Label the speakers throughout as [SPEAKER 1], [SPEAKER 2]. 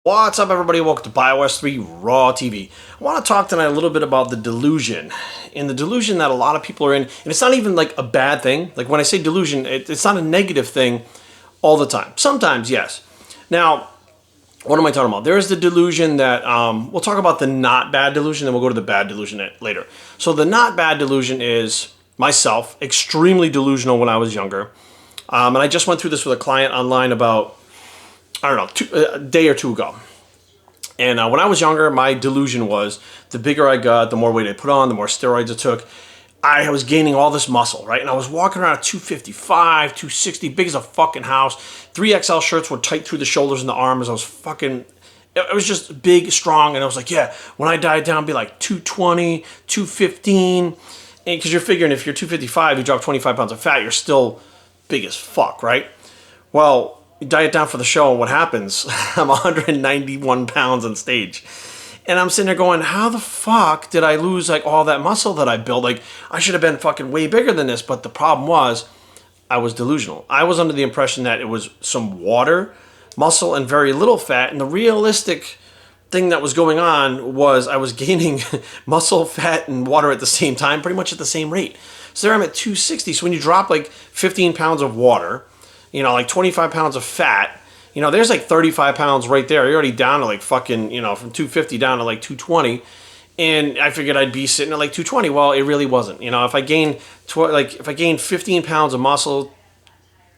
[SPEAKER 1] What's up, everybody? Welcome to BioS 3 Raw TV. I want to talk tonight a little bit about the delusion. And the delusion that a lot of people are in. And it's not even like a bad thing. Like when I say delusion, it's not a negative thing all the time. Sometimes, yes. Now, what am I talking about? There is the delusion that, we'll talk about the not bad delusion, then we'll go to the bad delusion later. So the not bad delusion is myself, extremely delusional when I was younger. And I just went through this with a client online about, I don't know, a day or two ago. And when I was younger, my delusion was the bigger I got, the more weight I put on, the more steroids I took. I was gaining all this muscle, right? And I was walking around at 255, 260, big as a fucking house. 3XL shirts were tight through the shoulders and the arms. I was fucking, it was just big, strong. And I was like, yeah, when I diet down, it'd be like 220, 215. And because you're figuring if you're 255, you drop 25 pounds of fat, you're still big as fuck, right? Well, you diet down for the show, and what happens? I'm 191 pounds on stage. And I'm sitting there going, how the fuck did I lose like all that muscle that I built? Like, I should have been fucking way bigger than this. But the problem was, I was delusional. I was under the impression that it was some water, muscle, and very little fat. And the realistic thing that was going on was I was gaining muscle, fat, and water at the same time, pretty much at the same rate. So there I'm at 260. So when you drop like 15 pounds of water, you know, like 25 pounds of fat, you know, there's like 35 pounds right there. You're already down to like fucking, you know, from 250 down to like 220. And I figured I'd be sitting at like 220. Well, it really wasn't. You know, if I gained, if I gained 15 pounds of muscle,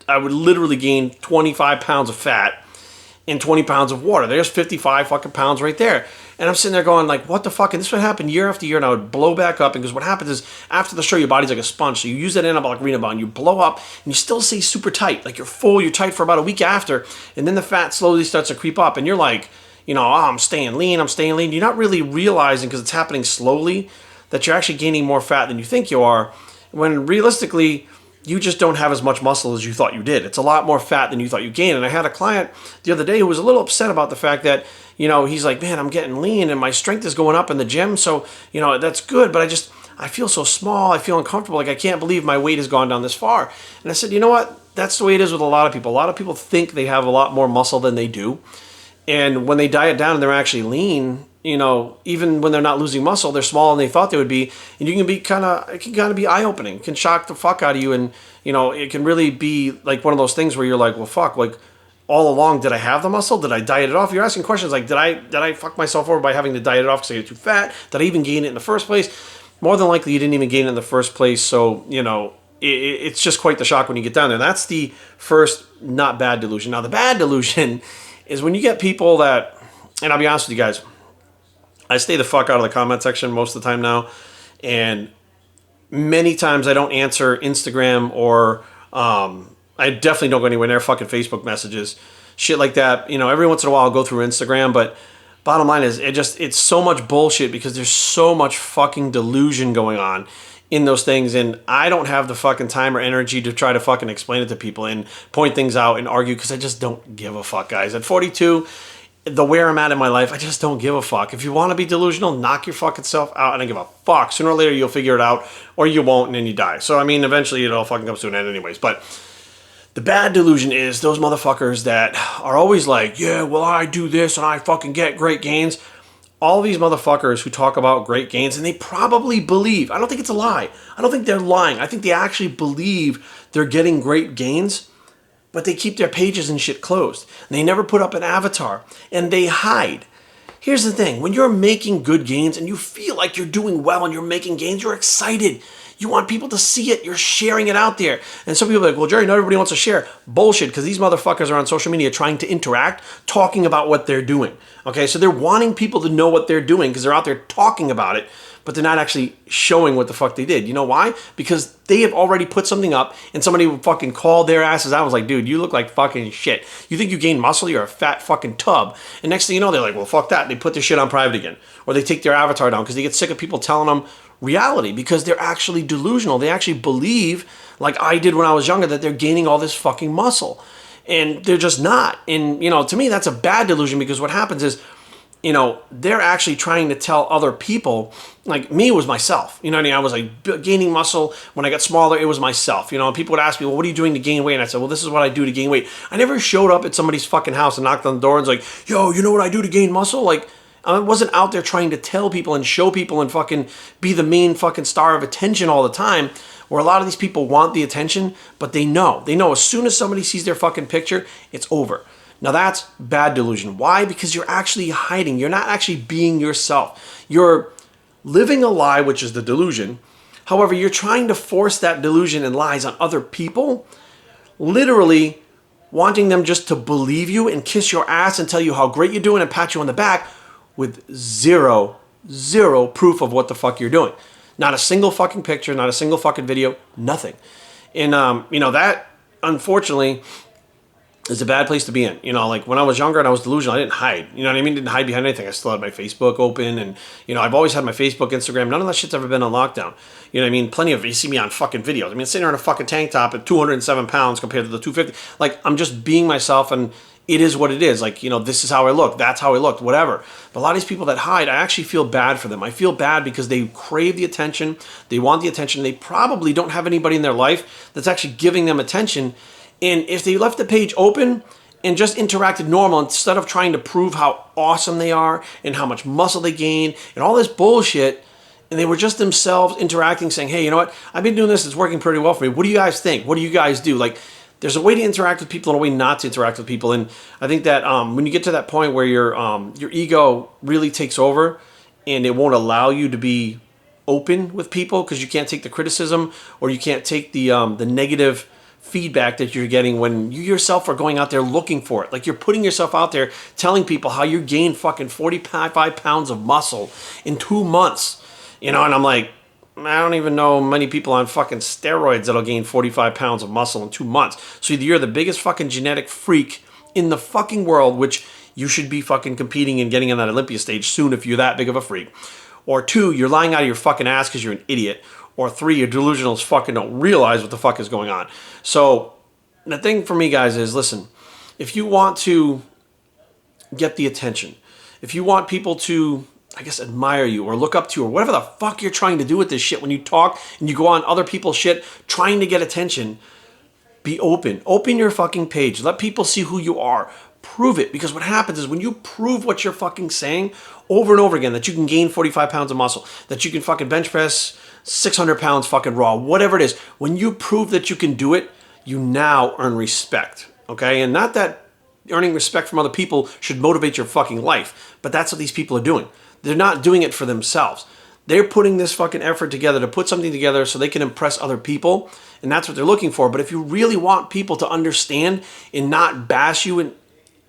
[SPEAKER 1] I would literally gain 25 pounds of fat and 20 pounds of water. There's 55 fucking pounds right there. And I'm sitting there going like, what the fuck? And this would happen year after year, and I would blow back up. And because what happens is after the show, your body's like a sponge. So you use that anabolic rebound, you blow up, and you still stay super tight. Like you're full, you're tight for about a week after. And then the fat slowly starts to creep up. And you're like, you know, oh, I'm staying lean, I'm staying lean. You're not really realizing, because it's happening slowly, that you're actually gaining more fat than you think you are. When realistically, you just don't have as much muscle as you thought you did. It's a lot more fat than you thought you gained. And I had a client the other day who was a little upset about the fact that, you know, he's like, man, I'm getting lean and my strength is going up in the gym. So, you know, that's good. But I feel so small. I feel uncomfortable. Like, I can't believe my weight has gone down this far. And I said, you know what? That's the way it is with a lot of people. A lot of people think they have a lot more muscle than they do. And when they diet down and they're actually lean, you know, even when they're not losing muscle, they're smaller than they thought they would be. And you can be it can kind of be eye-opening. It can shock the fuck out of you. And, you know, it can really be like one of those things where you're like, well, fuck, like all along, did I have the muscle? Did I diet it off? You're asking questions like, did I fuck myself over by having to diet it off because I get too fat? Did I even gain it in the first place? More than likely, you didn't even gain it in the first place. So, you know, it's just quite the shock when you get down there. That's the first not bad delusion. Now, the bad delusion is when you get people that, and I'll be honest with you guys, I stay the fuck out of the comment section most of the time now, and many times I don't answer Instagram or I definitely don't go anywhere near fucking Facebook messages, shit like that. You know, every once in a while I'll go through Instagram, but bottom line is it's so much bullshit because there's so much fucking delusion going on in those things, and I don't have the fucking time or energy to try to fucking explain it to people and point things out and argue, because I just don't give a fuck, guys. At 42, the where I'm at in my life, I just don't give a fuck. If you want to be delusional, knock your fucking self out. I don't give a fuck. Sooner or later, you'll figure it out, or you won't, and then you die. So, I mean, eventually it all fucking comes to an end anyways. But the bad delusion is those motherfuckers that are always like, yeah, well, I do this, and I fucking get great gains. All these motherfuckers who talk about great gains, and they probably believe, I don't think it's a lie. I don't think they're lying. I think they actually believe they're getting great gains, but they keep their pages and shit closed. They never put up an avatar, and they hide. Here's the thing. When you're making good gains and you feel like you're doing well and you're making gains, you're excited. You want people to see it. You're sharing it out there. And some people are like, well, Jerry, not everybody wants to share. Bullshit, because these motherfuckers are on social media trying to interact, talking about what they're doing. Okay, so they're wanting people to know what they're doing because they're out there talking about it, but they're not actually showing what the fuck they did. You know why? Because they have already put something up and somebody would fucking call their asses out. I was like, dude, you look like fucking shit. You think you gained muscle? You're a fat fucking tub. And next thing you know, they're like, well, fuck that. They put their shit on private again. Or they take their avatar down because they get sick of people telling them reality, because they're actually delusional. They actually believe, like I did when I was younger, that they're gaining all this fucking muscle. And they're just not. And, you know, to me, that's a bad delusion, because what happens is you know, they're actually trying to tell other people, like me was myself. You know what I mean? I was like gaining muscle. When I got smaller, it was myself. You know, and people would ask me, well, what are you doing to gain weight? And I said, well, this is what I do to gain weight. I never showed up at somebody's fucking house and knocked on the door and was like, yo, you know what I do to gain muscle? Like, I wasn't out there trying to tell people and show people and fucking be the main fucking star of attention all the time, where a lot of these people want the attention, but they know as soon as somebody sees their fucking picture, it's over. Now that's bad delusion. Why? Because you're actually hiding. You're not actually being yourself. You're living a lie, which is the delusion. However, you're trying to force that delusion and lies on other people, literally wanting them just to believe you and kiss your ass and tell you how great you're doing and pat you on the back with zero proof of what the fuck you're doing. Not a single fucking picture, not a single fucking video, nothing. And, you know, that, unfortunately, is a bad place to be in. You know, like when I was younger and I was delusional, I didn't hide. You know what I mean? Didn't hide behind anything. I still had my Facebook open, and, you know, I've always had my Facebook, Instagram. None of that shit's ever been on lockdown. You know what I mean? Plenty of, you see me on fucking videos. I mean, sitting there in a fucking tank top at 207 pounds compared to the 250. Like, I'm just being myself, and it is what it is. Like, you know, this is how I look. That's how I looked, whatever. But a lot of these people that hide, I actually feel bad for them. I feel bad because they crave the attention. They want the attention. They probably don't have anybody in their life that's actually giving them attention. And if they left the page open and just interacted normal, instead of trying to prove how awesome they are and how much muscle they gain and all this bullshit, and they were just themselves interacting, saying, hey, you know what? I've been doing this. It's working pretty well for me. What do you guys think? What do you guys do? Like, there's a way to interact with people and a way not to interact with people. And I think that when you get to that point where your ego really takes over and it won't allow you to be open with people because you can't take the criticism or you can't take the negative feedback that you're getting when you yourself are going out there looking for it. Like, you're putting yourself out there telling people how you gained fucking 45 pounds of muscle in 2 months. You know, and I'm like, I don't even know many people on fucking steroids that'll gain 45 pounds of muscle in 2 months. So either you're the biggest fucking genetic freak in the fucking world, which you should be fucking competing and getting on that Olympia stage soon if you're that big of a freak. Or 2, you're lying out of your fucking ass because you're an idiot. Or 3, you're delusional as fucking don't realize what the fuck is going on. So the thing for me, guys, is listen, if you want to get the attention, if you want people to, I guess, admire you or look up to you or whatever the fuck you're trying to do with this shit, when you talk and you go on other people's shit trying to get attention, be open. Open your fucking page. Let people see who you are. Prove it. Because what happens is when you prove what you're fucking saying over and over again, that you can gain 45 pounds of muscle, that you can fucking bench press 600 pounds fucking raw, whatever it is, when you prove that you can do it, you now earn respect. Okay? And not that earning respect from other people should motivate your fucking life, but that's what these people are doing. They're not doing it for themselves. They're putting this fucking effort together to put something together so they can impress other people, and that's what they're looking for. But if you really want people to understand and not bash you, and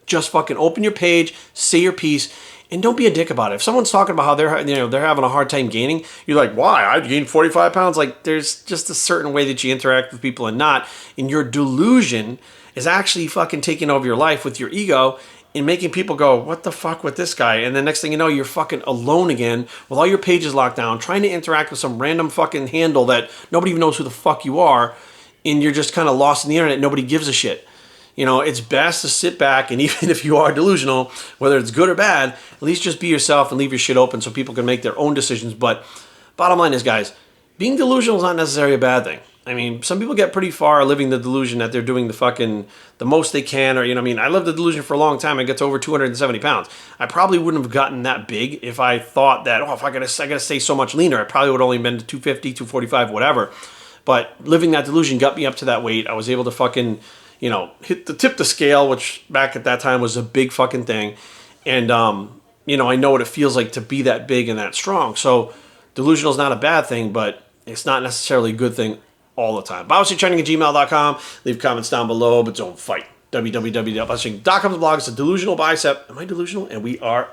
[SPEAKER 1] just fucking open your page, say your piece, and don't be a dick about it. If someone's talking about how they're having a hard time gaining, you're like, why? I gained 45 pounds. Like, there's just a certain way that you interact with people and not. And your delusion is actually fucking taking over your life with your ego and making people go, what the fuck with this guy? And the next thing you know, you're fucking alone again with all your pages locked down, trying to interact with some random fucking handle that nobody even knows who the fuck you are, and you're just kind of lost in the internet. Nobody gives a shit. You know, it's best to sit back, and even if you are delusional, whether it's good or bad, at least just be yourself and leave your shit open so people can make their own decisions. But bottom line is, guys, being delusional is not necessarily a bad thing. I mean, some people get pretty far living the delusion that they're doing the most they can, or, you know, I mean, I lived the delusion for a long time. I got to over 270 pounds. I probably wouldn't have gotten that big if I thought that, if I gotta stay so much leaner, I probably would have only been to 250, 245, whatever. But living that delusion got me up to that weight. I was able to fucking, you know, tip the scale, which back at that time was a big fucking thing. And, you know, I know what it feels like to be that big and that strong. So delusional is not a bad thing, but it's not necessarily a good thing all the time. BioStateTraining@gmail.com. Leave comments down below, but don't fight. www.BioState.com's blog is a delusional bicep. Am I delusional? And we are